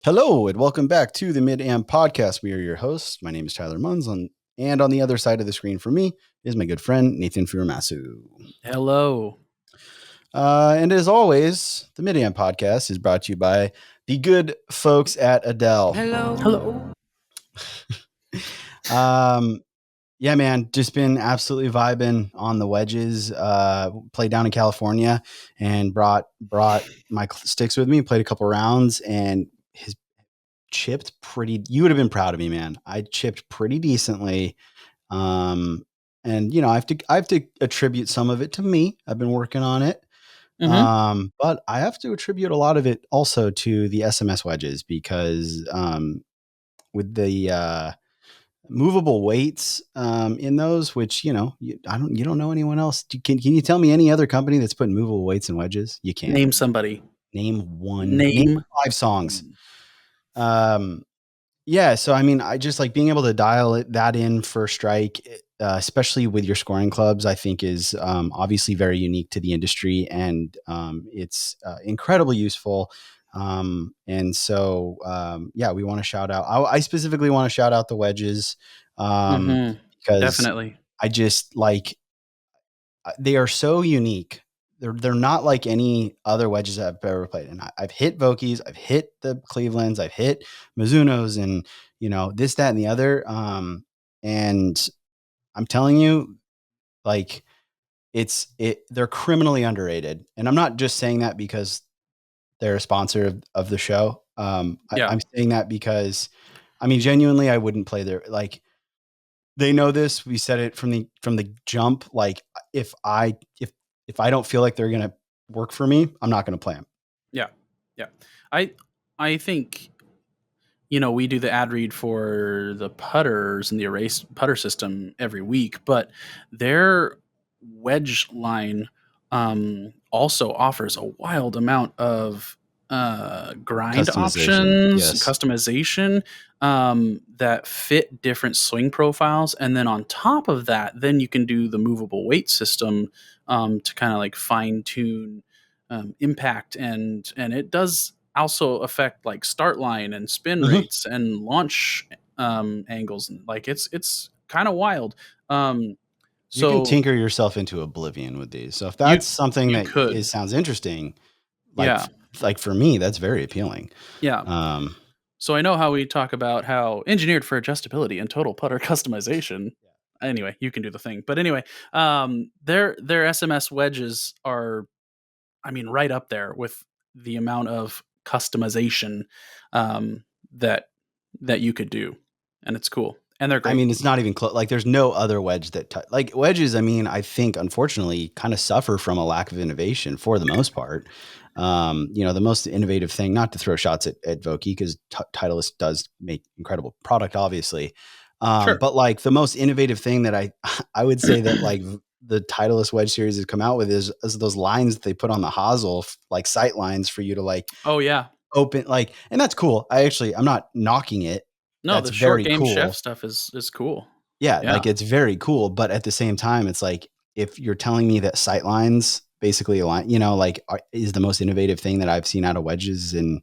Hello and welcome back to the Mid-Am Podcast. We are your hosts. My name is Tyler Munns, and on the other side of the screen for me is my good friend Nathan Furumasu. Hello. And as always, the Mid-Am Podcast is brought to you by the good folks at Adele. Hello. Yeah, man, just been absolutely vibing on the wedges. Played down in California and brought my sticks with me. Played a couple rounds and his chipped pretty. You would have been proud of me, man. I chipped pretty decently. And I have to attribute some of it to me. I've been working on it. But I have to attribute a lot of it also to the SMS wedges because with the movable weights in those, which you don't know anyone else. Can you tell me any other company that's putting movable weights in wedges? You can't. Name somebody. Name one. Name 5 songs. Yeah, so I mean, I just like being able to dial that in for strike, especially with your scoring clubs, I think is obviously very unique to the industry, and it's incredibly useful. And so, yeah, we want to shout out. I specifically want to shout out the wedges because Definitely. I just like they are so unique. They're not like any other wedges I've ever played. And I've hit Vokies, I've hit the Clevelands, I've hit Mizuno's, and this, that, and the other. And I'm telling you, like they're criminally underrated. And I'm not just saying that because they're a sponsor of the show. I'm saying that because I mean, genuinely, I wouldn't play their like. They know this. We said it from the jump. Like if I don't feel like they're going to work for me, I'm not going to play them. Yeah. I think we do the ad read for the putters and the erase putter system every week, but their wedge line also offers a wild amount of grind options, customization that fit different swing profiles. And then on top of that, then you can do the movable weight system to kind of like fine tune impact, and it does also affect like start line and spin rates and launch angles, and like it's kind of wild. You can tinker yourself into oblivion with these. So if that's something that sounds interesting, like for me, that's very appealing. Yeah. So I know how we talk about how engineered for adjustability and total putter customization. Anyway, you can do the thing. But anyway, their SMS wedges are, I mean, right up there with the amount of customization that you could do, and it's cool. And they're great. I mean, it's not even close. Like, there's no other wedge that like wedges. I mean, I think unfortunately kind of suffer from a lack of innovation for the most part. The most innovative thing, not to throw shots at Vokey, because Titleist does make incredible product, obviously. Sure. But like the most innovative thing that I would say that like the Titleist wedge series has come out with is those lines that they put on the hosel, like sight lines for you to like. Oh yeah. Open like, and that's cool. I'm not knocking it. No, that's the short game cool. chef stuff is cool. Yeah, like it's very cool. But at the same time, it's like if you're telling me that sight lines basically align, is the most innovative thing that I've seen out of wedges in,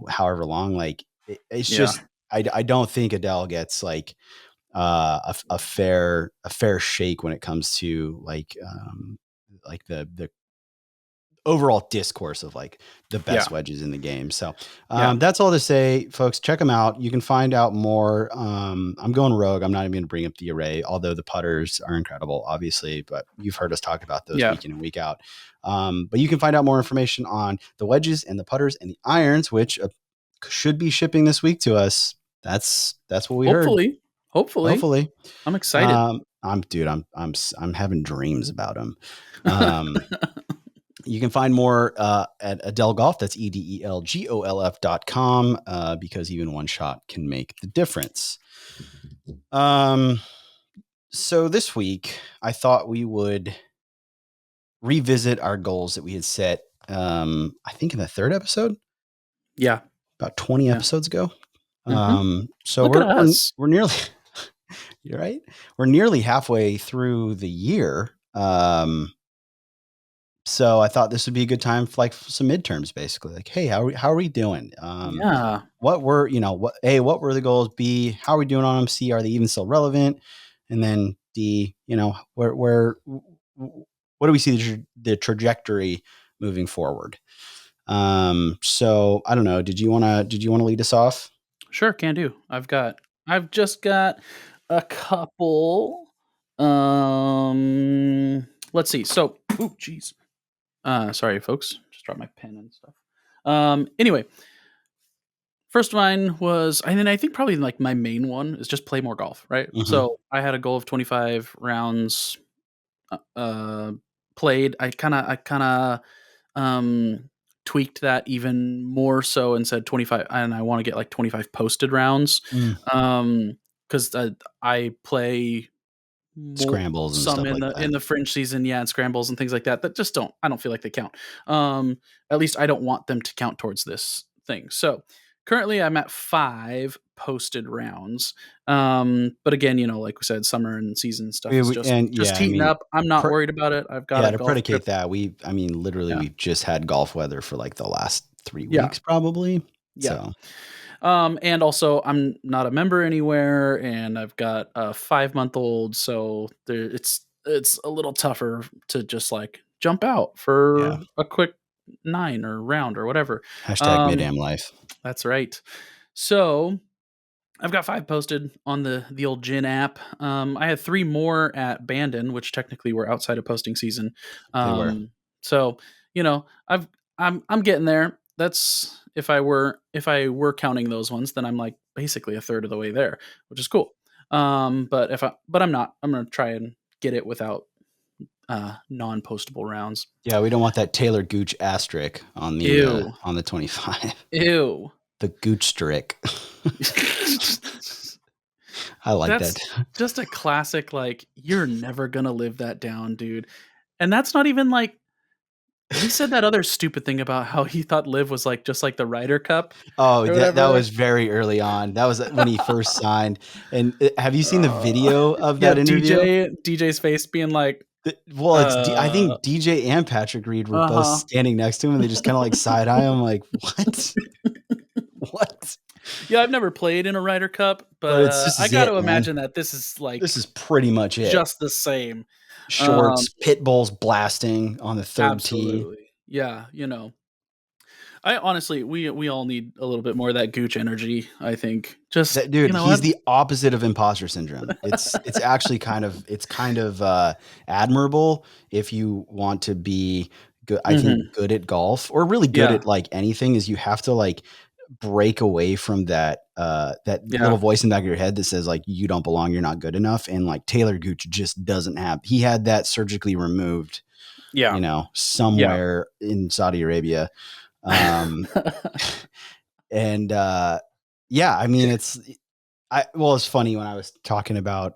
however long. Like it's just I don't think Adele gets like a fair shake when it comes to like the overall discourse of like the best wedges in the game. So that's all to say, folks. Check them out. You can find out more. I'm going rogue. I'm not even going to bring up the array, although the putters are incredible, obviously. But you've heard us talk about those week in and week out. But you can find out more information on the wedges and the putters and the irons, which should be shipping this week to us. That's what we heard. Hopefully, I'm excited. I'm having dreams about them. You can find more at Adele Golf. That's EDELGOLF.com because even one shot can make the difference. So this week, I thought we would revisit our goals that we had set, I think in the 3rd episode. Yeah. About 20 episodes ago. So Look at us. We're nearly, you're right. We're nearly halfway through the year. So I thought this would be a good time for like some midterms, basically. Like, hey, how are we doing? Yeah. What were what were the goals? B, how are we doing on them? C, are they even still relevant? And then D, what do we see the trajectory moving forward? So I don't know. Did you want to lead us off? Sure, can do. I've just got a couple. Let's see. So, oh, jeez. Sorry, folks. Just dropped my pen and stuff. Anyway, first mine was, and then I think probably like my main one is just play more golf, right? Mm-hmm. So I had a goal of 25 rounds uh, played. I kind of tweaked that even more so and said 25, and I want to get like 25 posted rounds. Mm. Because I play Scrambles and some stuff in like the that. Fringe season, yeah, and scrambles and things like that. That just don't. I don't feel like they count. At least I don't want them to count towards this thing. So currently, I'm at 5 posted rounds. But again, like we said, summer and season stuff is And just yeah, I heating mean, up. I'm not worried about it. I've got yeah, a to golf trip. predicate that, literally, Yeah, we've just had golf weather for like the last 3 yeah, weeks, probably. yeah. So And also I'm not a member anywhere, and I've got a 5-month-old, so it's a little tougher to just like jump out yeah, for a quick nine or round or whatever. hashtag Um, mid-am life. that's right. So I've got 5 posted on the old Gin app. I had 3 more at Bandon, which technically were outside of posting season. They were. So I'm getting there. That's if I were counting those ones, then I'm like basically a third of the way there, which is cool. But I'm not. I'm gonna try and get it without non-postable rounds. Yeah, we don't want that Taylor Gooch asterisk Ew, on the 25. ew. The Gooch strick. I like that. That's just a classic, like, you're never gonna live that down, dude. And that's not even like he said that other stupid thing about how he thought Liv was like just like the Ryder Cup Oh, or that whatever. was very early on. That was when he first signed. And have you seen the video of Yeah, that interview? DJ's face being like, Well, I uh, think DJ and Patrick Reed were both uh-huh. standing next to him, and they just kind of like side eye him, like, "What? What?" Yeah, I've never played in a Ryder Cup, But but it's this I is got it, to man. imagine that this is like This is pretty much it. just the same. Um, Shorts, pit bulls blasting on the third tee. Absolutely. Yeah, I honestly, we all need a little bit more of that Gooch energy, I think. Just, That dude, you know he's what? the opposite of imposter syndrome. It's actually kind of admirable if you want to be good. I Mhm. think good at golf or really good Yeah. at like anything is you have to like break away from that little Yeah. voice in the back of your head that says like you don't belong, you're not good enough. And like Taylor Gooch just doesn't have. He had that surgically removed, Yeah. Yeah. somewhere in Saudi Arabia. Um, and yeah, I mean it's funny when I was talking about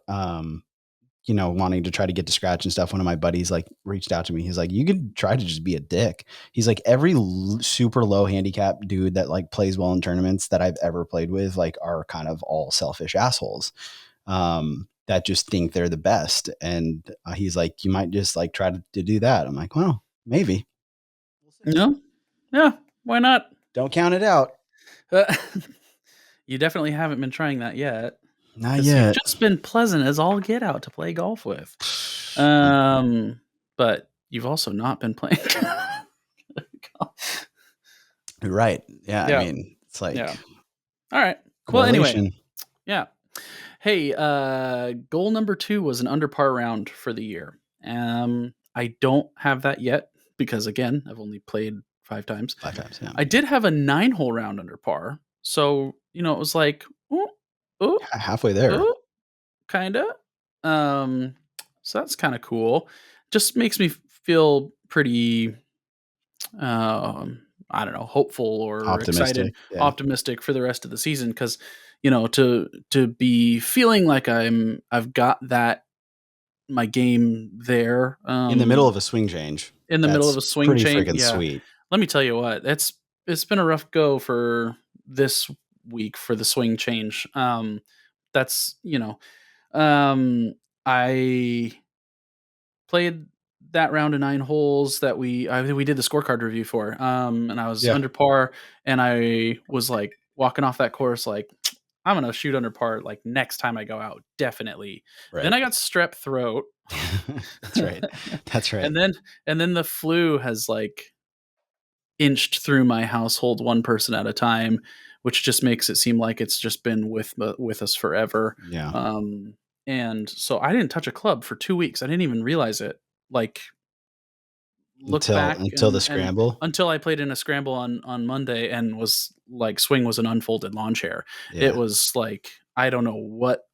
wanting to try to get to scratch and stuff. One of my buddies like reached out to me. He's like, you could try to just be a dick. He's like, every super low handicap dude that like plays well in tournaments that I've ever played with, like, are kind of all selfish assholes that just think they're the best. And he's like, you might just like try to do that. I'm like, well, maybe. We'll see. Yeah. Yeah. Why not? Don't count it out. Uh, you definitely haven't been trying that yet, Not because you've yet. just been pleasant as all get out to play golf with. But you've also not been playing. You're right. Yeah. I Yeah. mean, it's Yeah. like All right. Well, anyway, correlation. yeah. Hey, goal number 2 was an under par round for the year. I don't have that yet because again, I've only played 5 times. 5 times. Yeah. I did have a 9-hole round under par. So, it was like, ooh, ooh, Halfway there. ooh, kinda. Um, so that's kind of cool. Just makes me feel pretty I don't know, hopeful or excited, Optimistic. Yeah. optimistic for the rest of the season, because to be feeling like I've got that my game there In the middle of a swing change. in the middle of That's a swing pretty chain. freaking Yeah, sweet. let me tell you what, it's been a rough go for this week for the swing change. That's I played that round of 9 holes that we did the scorecard review for, and I was Yeah. under par, and I was like walking off that course like, I'm gonna shoot under par like next time I go out, definitely. Then Right. I got strep throat, That's right. That's right. and then the flu has like inched through my household one person at a time, which just makes it seem like it's just been with us forever. Yeah. Um, and so I didn't touch a club for 2 weeks. I didn't even realize it. Like, look back Until the and scramble. until I played in a scramble on Monday and was like, swing was an unfolded lawn chair. It Yeah. was like, I don't know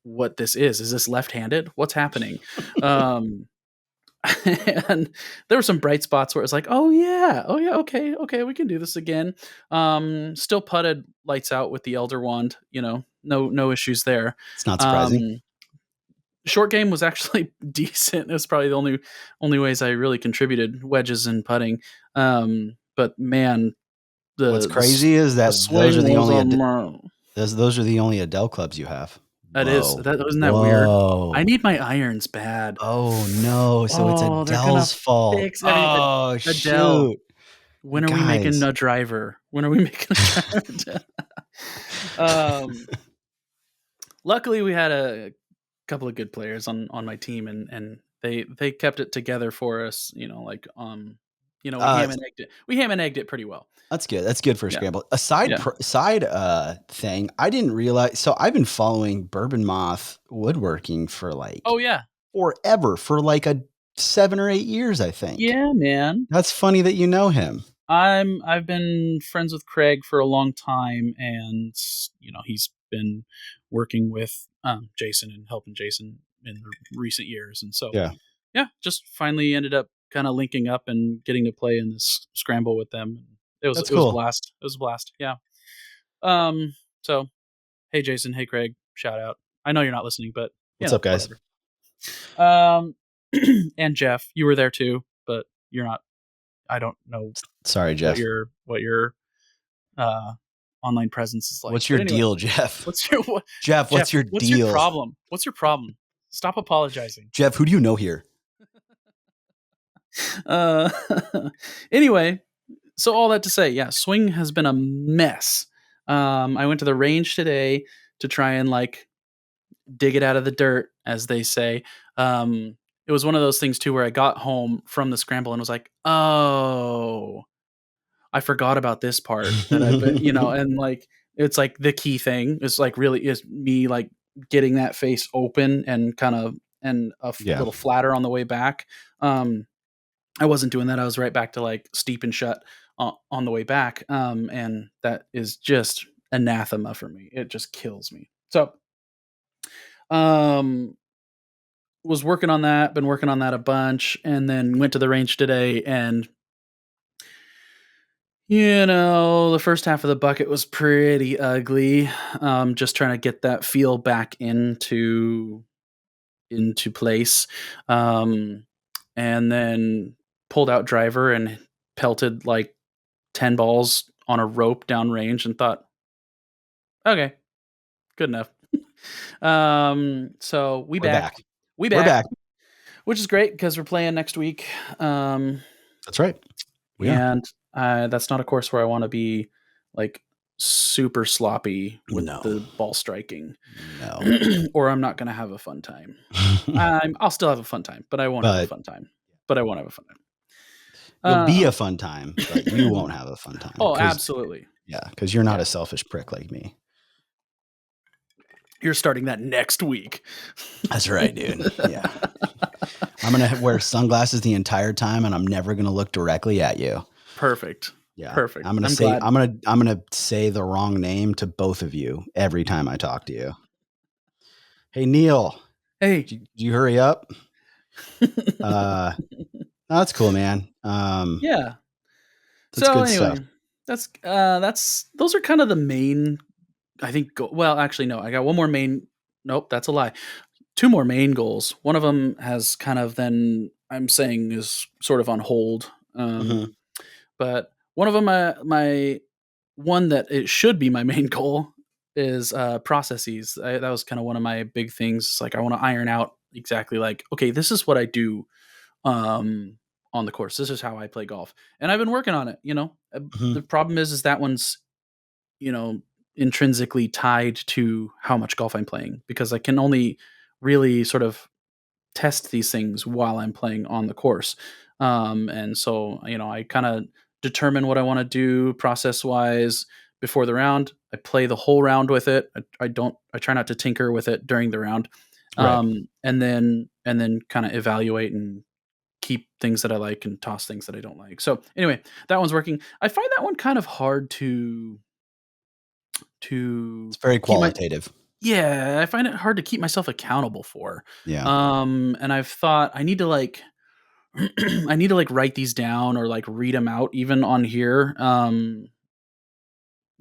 what this is. Is this left-handed? What's happening? Um, and there were some bright spots where it was like, oh yeah, okay, we can do this again. Still putted lights out with the Elder Wand. No issues there. It's not surprising. Um, short game was actually decent. It was probably the only ways I really contributed, wedges and putting. But man, What's the crazy is the that those are swing the was only those are the only Adele clubs you have. that is Whoa. that wasn't that weird. I Whoa. need my irons bad. Oh no. So it's Oh, they're gonna Adele's fault. fix everything. Oh Adele, shoot. You when are we making guys. a driver? When are we making a driver? um, luckily, we had a couple of good players on my team, and they kept it together for us. We Uh ham and egged it. We ham and egged it pretty well. That's good. That's good for a Yeah, scramble. A side yeah. thing, I didn't realize. So I've been following Bourbon Moth woodworking for like Oh yeah, forever, for like a 7 or 8 years, I think. yeah, man. That's funny that you know him. I've been friends with Craig for a long time, and he's been working with Jason and helping Jason in the recent years, and so Yeah, yeah, just finally ended up kind of linking up and getting to play in this scramble with them. that's It was a cool. blast. It was a blast. Yeah. Um. So hey, Jason. Hey, Craig. Shout out. I know you're not listening, but What's up, guys? whatever. Um. And Jeff, you were there too, but you're not. I don't know Sorry, what Jeff. your uh online presence is like. What's your But anyway, deal, Jeff? what's your what? Jeff, Jeff, what's your what's your deal? problem? What's your problem? Stop apologizing. Jeff, who do you know here? Uh, anyway, so all that to say, yeah, swing has been a mess. I went to the range today to try and like dig it out of the dirt, as they say. It was one of those things too where I got home from the scramble and was like, oh, I forgot about this part that and like it's like the key thing is like really is me like getting that face open and kind of and Yeah. little flatter on the way back. I wasn't doing that. I was right back to like steep and shut on the way back. And that is just anathema for me. It just kills me. So, um, was working on that, been working on that a bunch, and then went to the range today. And, the first half of the bucket was pretty ugly. Just trying to get that feel back into place. Um, and then pulled out driver and pelted like 10 balls on a rope downrange and thought, okay, good enough. So We're back. we We're back, back. which is great because we're playing next week. That's right. We are. And that's not a course where I want to be like super sloppy with No. the ball striking. No. Or I'm not going to have a fun time. I'll still have a fun time, but I won't have a fun time. You'll be a fun time, but you won't have a fun time. Oh, absolutely. Yeah, because you're not a selfish prick like me. You're starting that next week. That's right, dude. Yeah. I'm going to wear sunglasses the entire time, and I'm never going to look directly at you. Perfect. Yeah. Perfect. I'm going to say the wrong name to both of you every time I talk to you. Hey, Neil. Hey. Did you hurry up? That's cool, man. Yeah. That's so good anyway, stuff. those are kind of the main, I think. Well, actually, no, I got one more main. Nope, that's a lie. 2 more main goals. One of them has kind of then I'm saying is sort of on hold. But one of them, my one that it should be my main goal is processes. That was kind of one of my big things. It's like I want to iron out exactly like, okay, this is what I do on the course. This is how I play golf, and I've been working on it. Mhm. The problem is that one's you know intrinsically tied to how much golf I'm playing, because I can only really sort of test these things while I'm playing on the course. And so, I kind of determine what I want to do process wise before the round. I play the whole round with it. I try not to tinker with it during the round. Right. And then kind of evaluate and keep things that I like and toss things that I don't like. So anyway, that one's working. I find that one kind of hard to It's very keep my qualitative. yeah, I find it hard to keep myself accountable for. Yeah. And I've thought I need to I need to like write these down or like read them out even on here.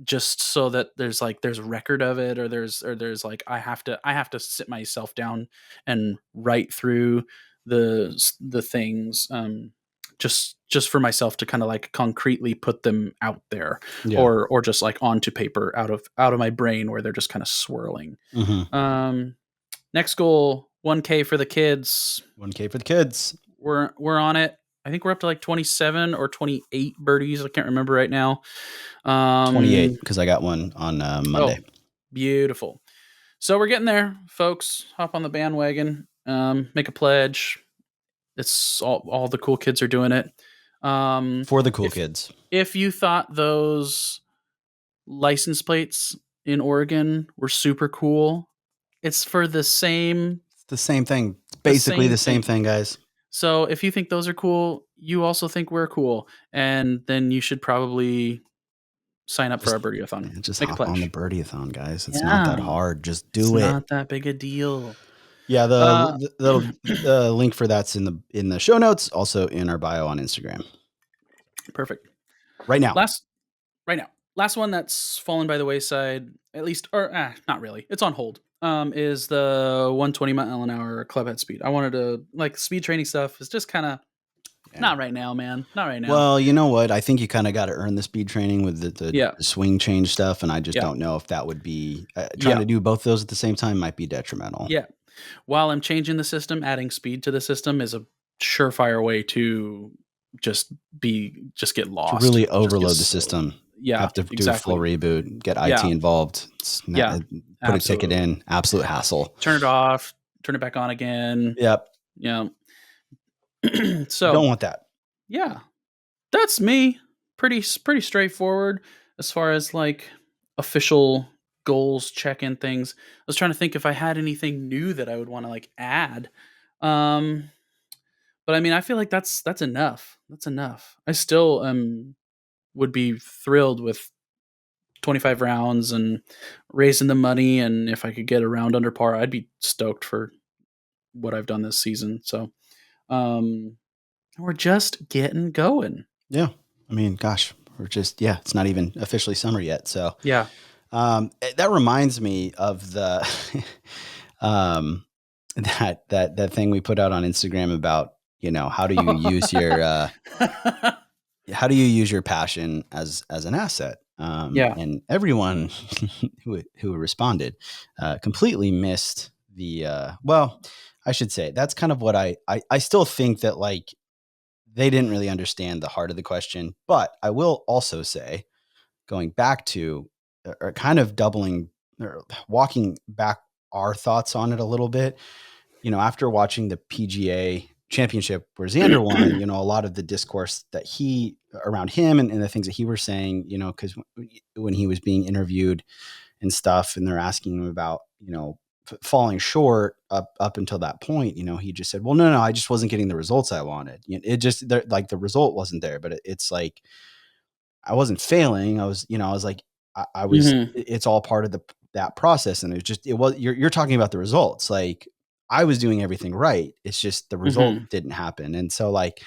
Just so that there's a record of it, or there's like I have to sit myself down and write through the things, just for myself to kind of like concretely put them out there, Yeah. or just like onto paper out of my brain where they're just kind of swirling. Mhm. um Next goal, 1K for the kids. 1K for the kids. We're on it. I think we're up to like 27 or 28 birdies. I can't remember right now. 28 Um, because I got one on Monday. oh, beautiful. So we're getting there, folks. Hop on the bandwagon. Make a pledge. It's all the cool kids are doing it. For the cool If kids. if you thought those license plates in Oregon were super cool, it's for It's the same thing. It's the basically same the same thing. thing, guys. So if you think those are cool, you also think we're cool, and then you should probably sign up for Just our birdieathon. man, just Make a hop on the pledge. birdieathon, guys. It's not Yeah, that hard. Just it's do it. not that big a deal. Yeah, Uh, the link for that's in the show notes, also in our bio on Instagram. Perfect. Right now. Last right now, last one that's fallen by the wayside, at least, or not really. It's on hold. Is the 120 mile an hour club head speed. I wanted to like speed training stuff. Is just kind of Yeah. not right now, man. Not right now. Well, you know what? I think you kind of got to earn the speed training with Yeah, the swing change stuff, and I just yeah, don't know if that would be trying yeah, to do both those at the same time might be detrimental. yeah. While I'm changing the system, adding speed to the system is a surefire way to just just get To lost. really Just get overload the so system, yeah, have to do a full exactly. reboot, get IT Yeah, involved, yeah, put a ticket absolutely. in, absolute hassle. Turn it off, turn it back on again. Yep, Yeah. don't So want that. yeah, that's me. Pretty straightforward as far as like official goals, check-in things. I was trying to think if I had anything new that I would want to like add. Um, but I mean, I feel like that's enough. That's enough. I still would be thrilled with 25 rounds and raising the money, and if I could get a round under par, I'd be stoked for what I've done this season. So, um we're just getting going. Yeah, I mean, gosh, we're just it's not even officially summer yet, so Yeah. that reminds me of the um, that thing we put out on Instagram about how do you use your passion as an asset? Yeah. And everyone who responded completely missed the well, I should say that's kind of what I still think that like they didn't really understand the heart of the question, but I will also say going back to or kind of doubling or walking back our thoughts on it a little bit, after watching the PGA championship where Xander won, a lot of the discourse that he around him and the things that he was saying, because when he was being interviewed and stuff, and they're asking him about, falling short up until that point, he just said, well, no, I just wasn't getting the results I wanted. It just like the result wasn't there, but it's like, I wasn't failing. I was like, I was, Mhm. it's all part of that process. And you're talking about the results. Like I was doing everything right. It's just the result Mhm. didn't happen. And so like,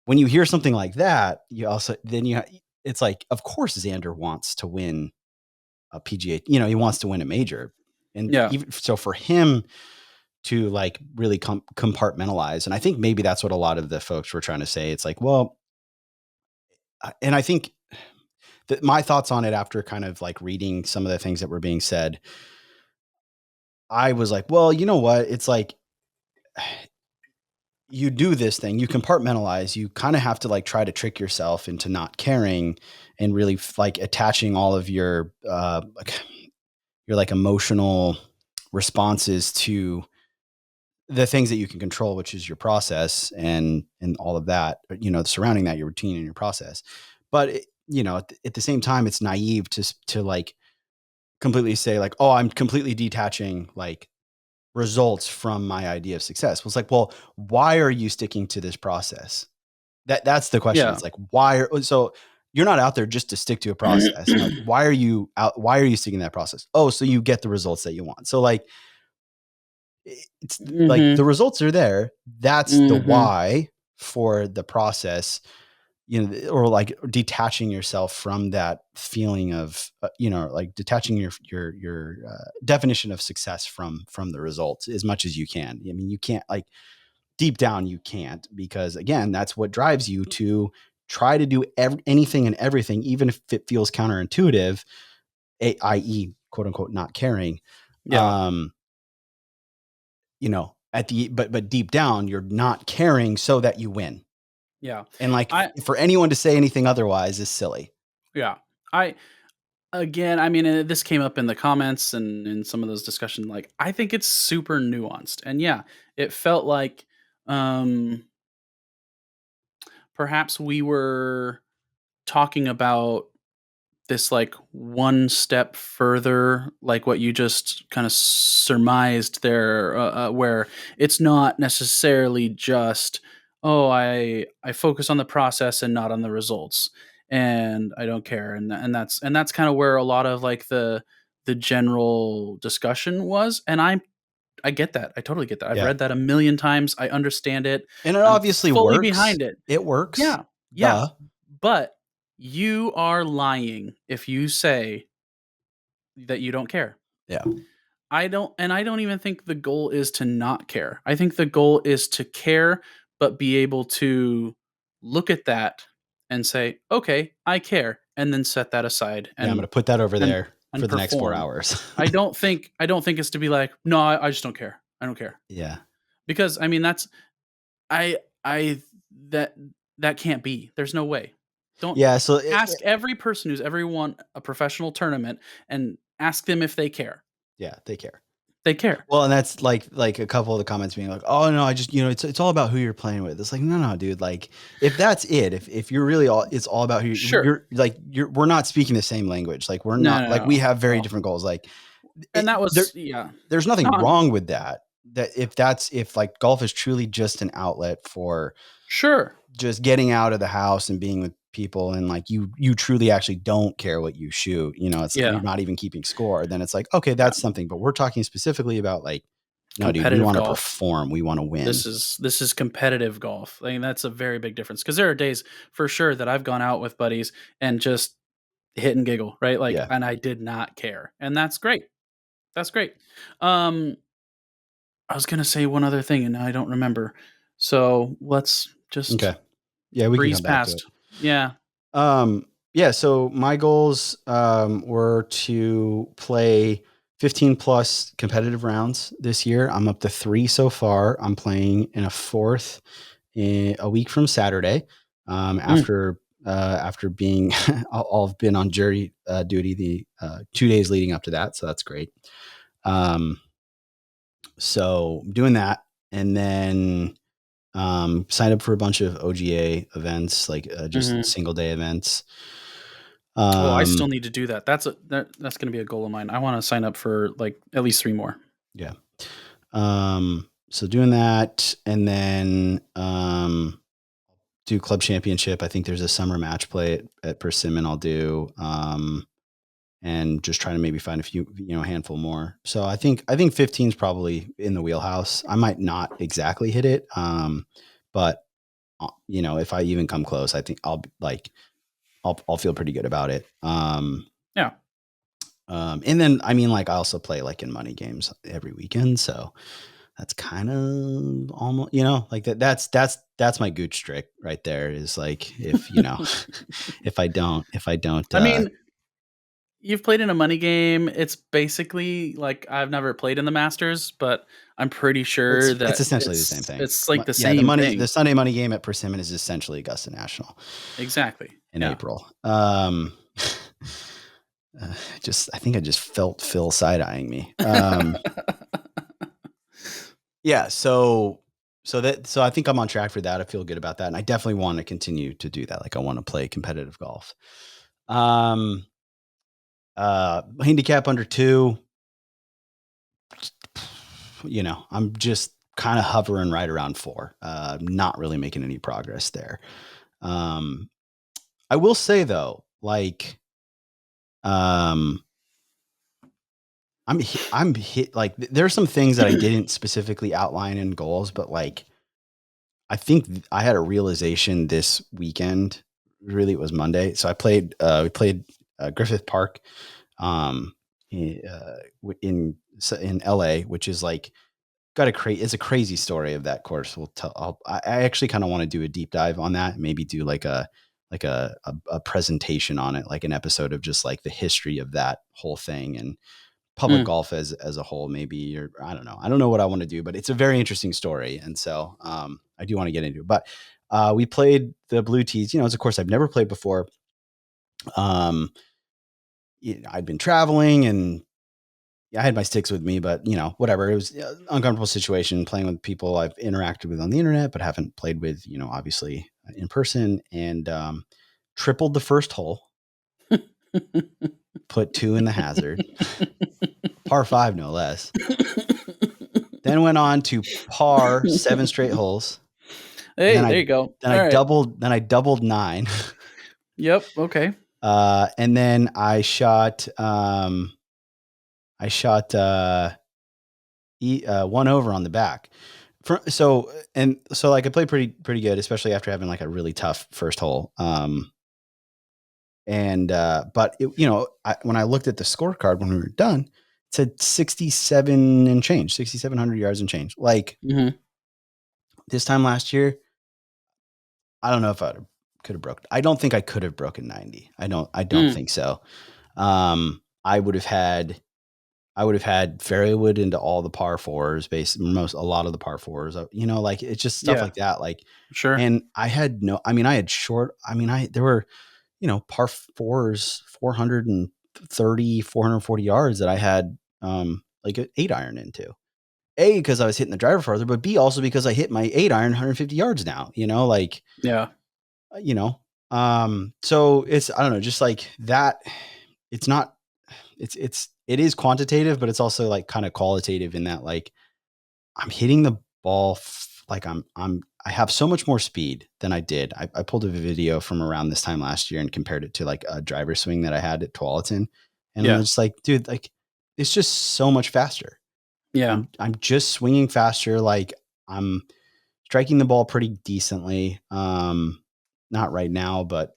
when you hear something like that, it's like, of course, Xander wants to win a PGA, he wants to win a major. And Yeah. even so for him to like really compartmentalize, and I think maybe that's what a lot of the folks were trying to say. It's like, well, and I think my thoughts on it after kind of like reading some of the things that were being said, I was like, well, you know what? It's like you do this thing, you compartmentalize, you kind of have to like try to trick yourself into not caring and really like attaching all of your like emotional responses to the things that you can control, which is your process and all of that, surrounding that, your routine and your process. But at the same time, it's naive to like completely say like, oh, I'm completely detaching like results from my idea of success. Well, it's like, well, why are you sticking to this process? That's the question. Yeah. It's like, so you're not out there just to stick to a process. Like, why are you out? Why are you sticking to that process? Oh, so you get the results that you want. So like, it's like Mm-hmm. the results are there. That's the Mm-hmm. why for the process, or like detaching yourself from that feeling of, like detaching your definition of success from the results as much as you can. I mean, you can't like deep down, you can't, because again, that's what drives you to try to do anything and everything, even if it feels counterintuitive, i.e., quote unquote, not caring. Yeah. Um, but deep down, you're not caring so that you win. Yeah. And like I for anyone to say anything otherwise is silly. yeah. I Again, I mean, this came up in the comments and in some of those discussions. Like, I think it's super nuanced, and yeah, it felt like um, perhaps we were talking about this like one step further, like what you just kind of surmised there, where it's not necessarily just, oh, I focus on the process and not on the results, and I don't care, and that's kind of where a lot of like the general discussion was, and I get that, I totally get that. I've Yeah. read that a million times. I understand it. And it I'm obviously fully works. behind it. It works. Yeah, yeah, Duh. but you are lying if you say that you don't care. Yeah. I don't even think the goal is to not care. I think the goal is to care, but be able to look at that and say, "Okay, I care," and then set that aside Yeah. I'm going and to put that over and there for and the next 4 perform. hours. I don't think it's to be like, "No, I just don't care. I don't care." Yeah. Because I mean, I that that can't be. There's no way. Don't Yeah. So ask every person who's ever won a professional tournament and ask them if they care. yeah, they care. They care. Well, and that's like a couple of the comments being like, "Oh no, I just it's all about who you're playing with." It's like, no, dude. Like, if that's it, if you're really it's all about who Sure. we're not speaking the same language. Like, we're No, not no, like we no. have very Well, different goals. Like, and that there was yeah. there's nothing Um, wrong with that. That if like golf is truly just an outlet for sure. just getting out of the house and being with people, and like you truly actually don't care what you shoot, it's you're Yeah. not even keeping score, then it's like, okay, Yeah. that's something. But we're talking specifically about like, no, dude, we Competitive want to golf. perform, we want to win. This is competitive golf. I mean, that's a very big difference because there are days for sure that I've gone out with buddies and just hit and giggle, right? Like, Yeah. and I did not care, and that's great. That's great. Um, I was gonna say one other thing, and now I don't remember. So let's just Okay. Yeah, we can breeze come back to it. past. Yeah. Yeah, so my goals were to play 15 plus competitive rounds this year. I'm up to 3 so far. I'm playing in a fourth in a week from Saturday. Mm. After being, I've been on jury duty the 2 days leading up to that, so that's great. So I'm doing that, and then signed up for a bunch of OGA events, like just Mhm. single day events. Oh, I still Um, need to do that. That's gonna be a goal of mine. I wanna sign up for, like, at least 3 more. yeah. So doing that, and then do club championship. I think there's a summer match play at Persimmon I'll do. And just trying to maybe find a few, handful more. So I think 15 is probably in the wheelhouse. I might not exactly hit it. But if I even come close, I think I'll feel pretty good about it. Yeah. And then I mean, like, I also play like in money games every weekend, so that's kind of almost, like that's my gooch trick right there, is like, if if I don't I mean, you've played in a money game. It's basically like I've never played in the Masters, but I'm pretty sure It's that essentially the same it's thing. it's like the Yeah, same the thing. Sunday money game at Persimmon is essentially Augusta National Exactly. in Yeah. April. I think I just felt Phil side eyeing me. Yeah, so I think I'm on track for that. I feel good about that, and I definitely want to continue to do that. Like I want to play competitive golf. Um, Handicap under 2. I'm just kind of hovering right around 4. Not really making any progress there. Um, I will say though, like, um, I'm hit like there are some things that I didn't specifically outline in goals, but like I think I had a realization this weekend. Really, it was Monday. So we played Griffith Park, um, in LA, which is like it's a crazy story of that course. I actually kind of want to do a deep dive on that. Maybe do like a presentation on it, like an episode of just like the history of that whole thing and public Mm. golf as a whole, maybe, or I don't know what I want to do, but it's a very interesting story. And so, I do want to get into it, but, we played the Blue Tees, it's a course I've never played before. Um, I'd been traveling and I had my sticks with me, but whatever. It was an uncomfortable situation playing with people I've interacted with on the internet, but haven't played with, obviously in person, and, tripled the first hole, put 2 in the hazard, par 5, no less. Then went on to par 7 straight holes. And Hey, there you go. All right. then I doubled 9. Yep. Okay. And then I shot, 1 over on the back. So like I played pretty good, especially after having like a really tough first hole. But when I looked at the scorecard when we were done, it said 67 and change, 6,700 yards and change. Like Hmm. this time last year, I don't know if could have broken. I don't think I could have broken 90. I don't Mm. think so. I would have had fairway wood into all the par fours, a lot of the par fours. Like it's just stuff Yeah. like that. Like, Sure. and I had no. I mean, I had short. I mean, there were par fours, 430, 440 yards that I had like an 8 iron into. A, because I was hitting the driver farther, but B, also because I hit my 8 iron 150 yards now. Like Yeah. uh, you know so it's, I don't know, just like that. It's not, it is quantitative, but it's also like kind of qualitative in that, like, I'm hitting the ball like I have so much more speed than I did. I pulled a video from around this time last year and compared it to like a driver swing that I had at Tualatin, and I'm Yeah. just like, dude, like it's just so much faster. Yeah. I'm just swinging faster. Like I'm striking the ball pretty decently. Not right now, but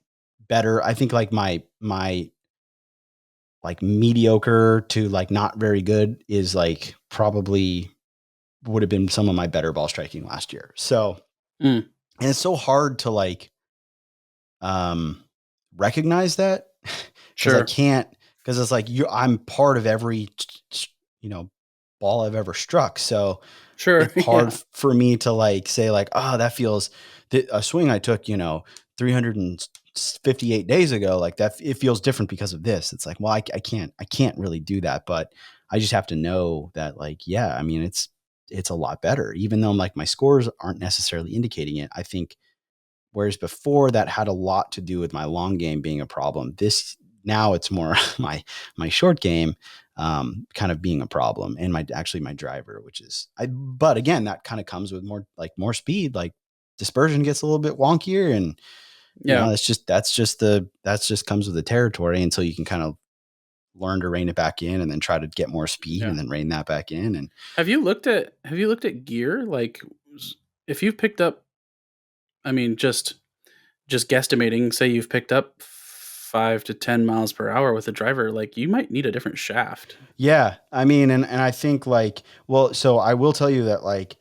better. I think like my like mediocre to like not very good is like probably would have been some of my better ball striking last year. So, Mm. and it's so hard to like um recognize that because I Sure. can't, because it's like I'm part of every you know ball I've ever struck. So Sure. it's hard Yeah. for me to like say like, oh, that feels a swing I took 358 days ago, like that it feels different because of this. It's like, well, I can't really do that, but I just have to know that, like, yeah, I mean, it's a lot better, even though like my scores aren't necessarily indicating it. I think whereas before that had a lot to do with my long game being a problem. This now it's more my short game kind of being a problem, and my driver, which is but again, that kind of comes with more speed. Like dispersion gets a little bit wonkier, and Yeah. that's just comes with the territory until you can kind of learn to rein it back in, and then try to get more speed, Yeah. and then rein that back in. And Have you looked at gear? Like, if you've picked up, I mean, just guesstimating, say you've picked up 5 to 10 miles per hour with a driver, like you might need a different shaft. yeah, I mean, and I think like, well, so I will tell you that like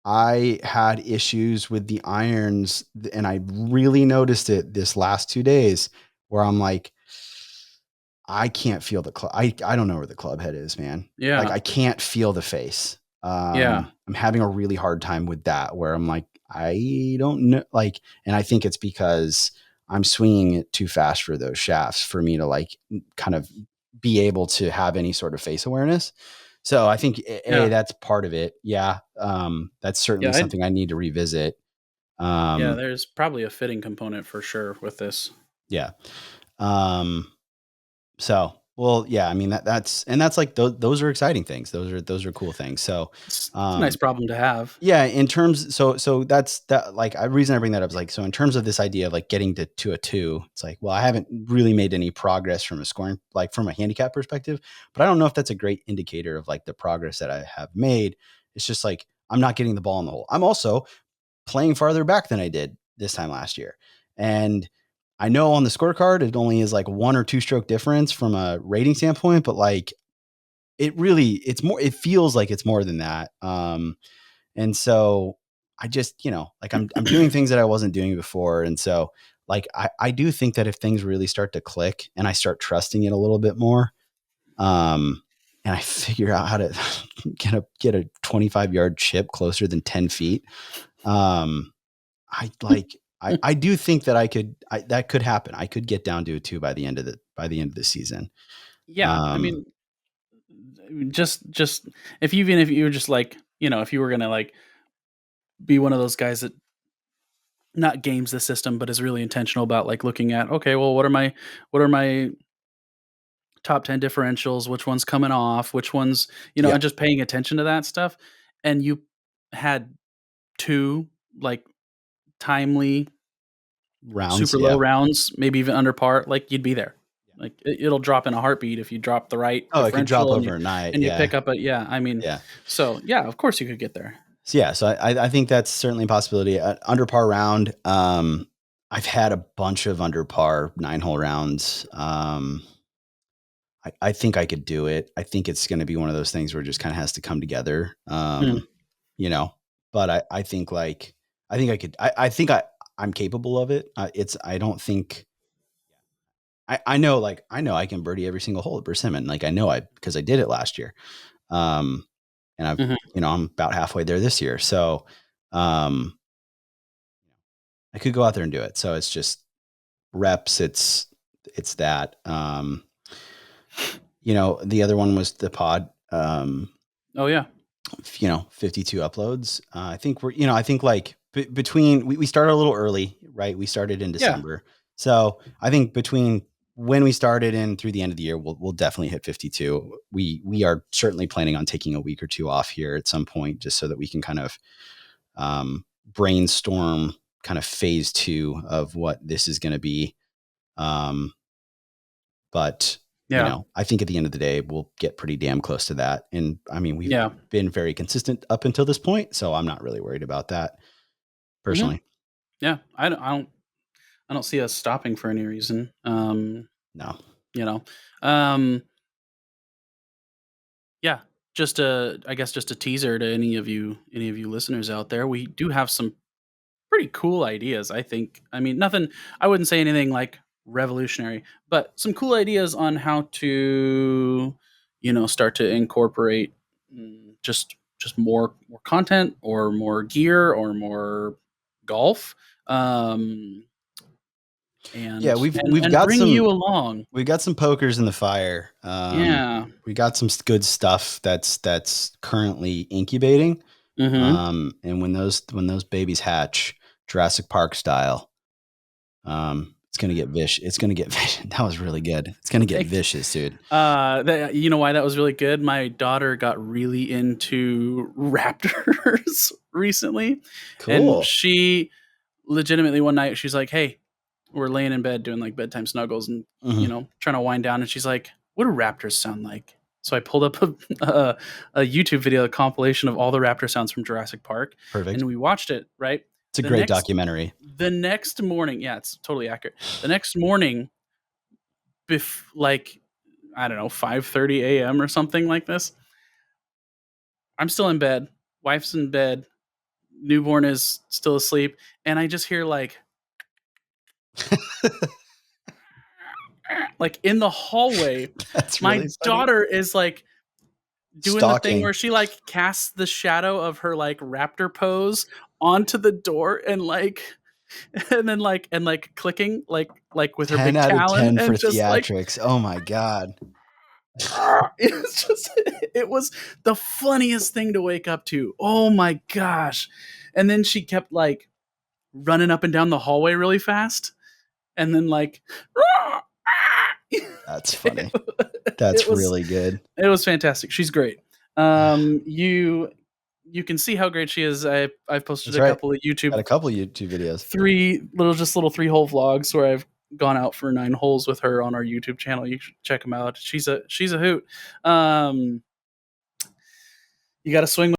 I had issues with the irons, and I really noticed it this last 2 days where I'm like, I can't feel the club. I don't know where the club head is, man. Like Yeah. I can't feel the face. Yeah. I'm having a really hard time with that where I'm like, I don't know. Like, and I think it's because I'm swinging it too fast for those shafts for me to like kind of be able to have any sort of face awareness. So I think Yeah. that's part of it. Yeah. That's certainly Yeah. something I need to revisit. Yeah. Um, There's probably a fitting component for sure with this. yeah. Um, So, well, yeah, I mean that's like those are exciting things. Those are cool things. So, It's a nice um, problem to have. yeah, in terms, so that's that. Like, I reason I bring that up is like, so in terms of this idea of like getting to a two, it's like, well, I haven't really made any progress from a scoring, like from a handicap perspective, but I don't know if that's a great indicator of like the progress that I have made. It's just like I'm not getting the ball in the hole. I'm also playing farther back than I did this time last year. And I know on the scorecard it only is like 1 or 2 stroke difference from a rating standpoint, but like it's more, it feels like it's more than that. And so I just, like I'm doing things that I wasn't doing before. And so like I do think that if things really start to click and I start trusting it a little bit more, um, and I figure out how to get a 25-yard chip closer than 10 feet, um, I do think that that could happen. I could get down to a two by the end of the season. Yeah. I Um, mean, just if even if you were just like, if you were gonna like be one of those guys that not games the system, but is really intentional about like looking at, okay, well, what are my top 10 differentials, which one's coming off, which one's, yeah, and just paying attention to that stuff. And you had two like timely, rounds. super low Yeah. rounds, maybe even under par, like you'd be there. Like it'll drop in a heartbeat if you drop the right Oh, it could drop differential and you overnight. and you Yeah. pick up a yeah. I mean, Yeah. so yeah, of course you could get there. So yeah. So I think that's certainly a possibility. Under par round. I've had a bunch of under par 9 hole rounds. I think I could do it. I think it's going to be one of those things where it just kind of has to come together. Mm, You know, but I think like, I think I could, I think I'm capable of it. I don't think, I know, like, I know I can birdie every single hole at Persimmon. Like, I know because I did it last year. Um, and mhm. I'm about halfway there this year. So, um, I could go out there and do it. So it's just reps. It's that, the other one was the pod, Oh yeah, 52 uploads. I think I think like between, we started a little early, right? We started in yeah. December. So I think between when we started and through the end of the year, we'll definitely hit 52. We are certainly planning on taking a week or two off here at some point, just so that we can kind of, brainstorm kind of phase two of what this is going to be. Um, but Yeah. I think at the end of the day, we'll get pretty damn close to that. And I mean, we've Yeah. been very consistent up until this point, so I'm not really worried about that Mhm. personally. Yeah. I don't see us stopping for any reason. No. You know. Um, yeah, just a I guess just a teaser to any of you listeners out there. We do have some pretty cool ideas, I think. I mean, nothing I wouldn't say anything like revolutionary, but some cool ideas on how to, start to incorporate just more content or more gear or more golf. Um Yeah, and we've and we've and got bring you some along. we got some pokers in the fire. Yeah. We got some good stuff that's currently incubating. Mhm. And when those babies hatch, Jurassic Park style, it's gonna get vicious. It's gonna get that was really good. It's gonna get Thank you. vicious, dude. You know why that was really good? My daughter got really into raptors recently, and Cool. she legitimately one night she's like, "Hey, we're laying in bed doing like bedtime snuggles and Mhm. trying to wind down," and she's like, "What do raptors sound like?" So I pulled up a YouTube video, a compilation of all the raptor sounds from Jurassic Park, Perfect. and we watched it. Right, It's a the great next documentary. the next morning, yeah, it's totally accurate. The next morning, like I don't know, 5:30 a.m. or something like this. I'm still in bed. Wife's in bed. Newborn is still asleep, and I just hear like like in the hallway. That's My really funny. daughter is like doing the thing Stalking. where she like casts the shadow of her like raptor pose onto the door and like and then like clicking like with her 10 big out of talon 10 for and just like theatrics. Oh my god. it's just it was the funniest thing to wake up to. Oh my gosh. And then she kept like running up and down the hallway really fast and then like That's funny. it That's was really good. it was fantastic. She's great. You can see how great she is. I've posted That's a right. couple of Got YouTube a couple YouTube videos. little 3-hole vlogs where I've gone out for 9 holes with her on our YouTube channel. You should check them out. She's a hoot. You got to swing